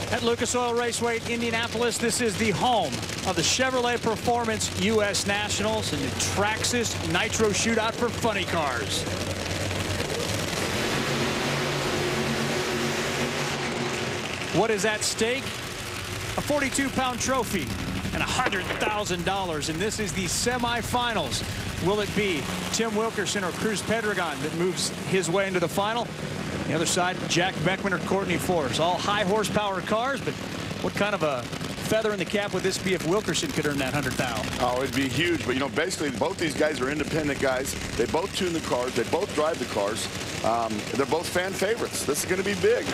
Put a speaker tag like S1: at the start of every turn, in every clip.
S1: At Lucas Oil Raceway, Indianapolis, this is the home of the Chevrolet Performance U.S. Nationals and the Traxxas Nitro Shootout for funny cars. What is at stake? A 42-pound trophy and $100,000, and this is the semifinals. Will it be Tim Wilkerson or Cruz Pedregon that moves his way into the final? On the other side, Jack Beckman or Courtney Force. All high horsepower cars, but what kind of a feather in the cap would this be if Wilkerson could earn that $100,000?
S2: Oh, it'd be huge. But, you know, basically both these guys are independent guys. They both tune the cars. They both drive the cars. They're both fan favorites. This is going to be big.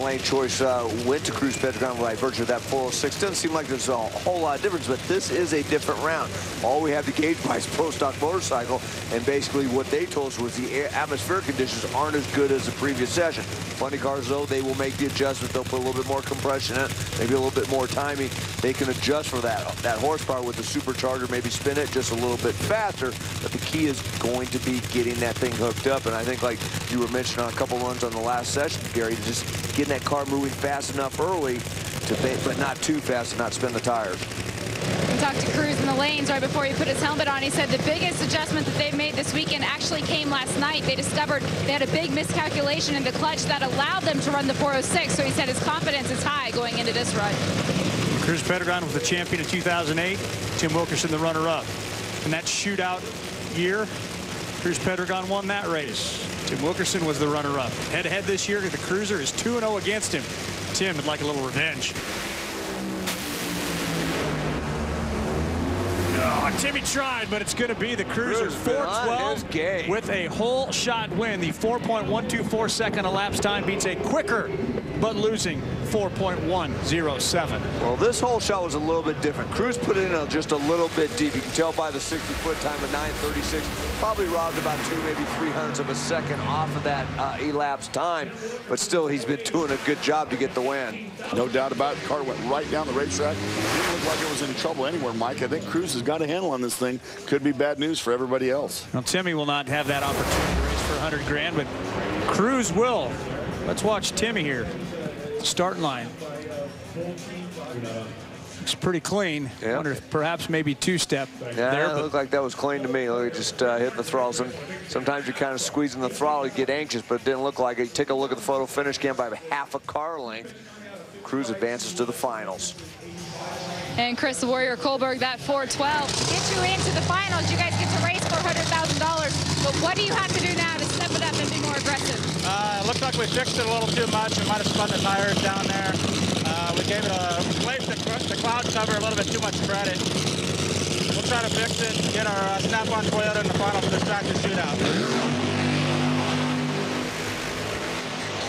S3: Lane choice went to Cruz Pedregon by virtue of that 406. Doesn't seem like there's a whole lot of difference, but this is a different round. All we have to gauge by is Pro Stock Motorcycle, and basically what they told us was the atmospheric conditions aren't as good as the previous session. Funny cars, though, they will make the adjustment. They'll put a little bit more compression in it, maybe a little bit more timing. They can adjust for that horsepower with the supercharger, maybe spin it just a little bit faster, but the key is going to be getting that thing hooked up. And I think, like you were mentioning on a couple runs on the last session, Gary, just getting that car moving fast enough early, but not too fast to not spin the tires.
S4: We talked to Cruz in the lanes right before he put his helmet on. He said the biggest adjustment that they've made this weekend actually came last night. They discovered they had a big miscalculation in the clutch that allowed them to run the 406. So he said his confidence is high going into this run.
S1: Cruz Pedregon was the champion in 2008. Tim Wilkerson the runner-up. In that shootout year, Cruz Pedregon won that race. Tim Wilkerson was the runner-up. Head-to-head this year, the Cruiser is 2-0 against him. Tim would like a little revenge. Oh, Timmy tried, but it's going to be the Cruiser 412 with a whole shot win. The 4.124 second elapsed time beats a quicker but losing 4.107.
S3: Well, this whole shot was a little bit different. Cruz put it in just a little bit deep. You can tell by the 60-foot time of 9:36. Probably robbed about 2, maybe 300ths of a second off of that elapsed time. But still, he's been doing a good job to get the win.
S2: No doubt about it. The car went right down the racetrack. Didn't look like it was in trouble anywhere, Mike. I think Cruz has got a handle on this thing. Could be bad news for everybody else.
S1: Well, Timmy will not have that opportunity to race for $100,000, but Cruz will. Let's watch Timmy here. Starting line. Looks pretty clean. Yeah. Wonder if perhaps maybe two-step there.
S3: It looked like that was clean to me. Look, just hit the throttle. Sometimes you're kind of squeezing the throttle, you get anxious, but it didn't look like it. Take a look at the photo finish cam by half a car length. Cruz advances to the finals.
S4: And Chris the Warrior Kohlberg, that 412 gets you into the finals. You guys get to race for $100,000. But what do you have to do now to step it up and be more aggressive?
S5: It looked like we fixed it a little too much. We might have spun the tires down there. We gave it the cloud cover a little bit too much credit. We'll try to fix it, get our Snap-on Toyota in the final for this Traxxas Shootout.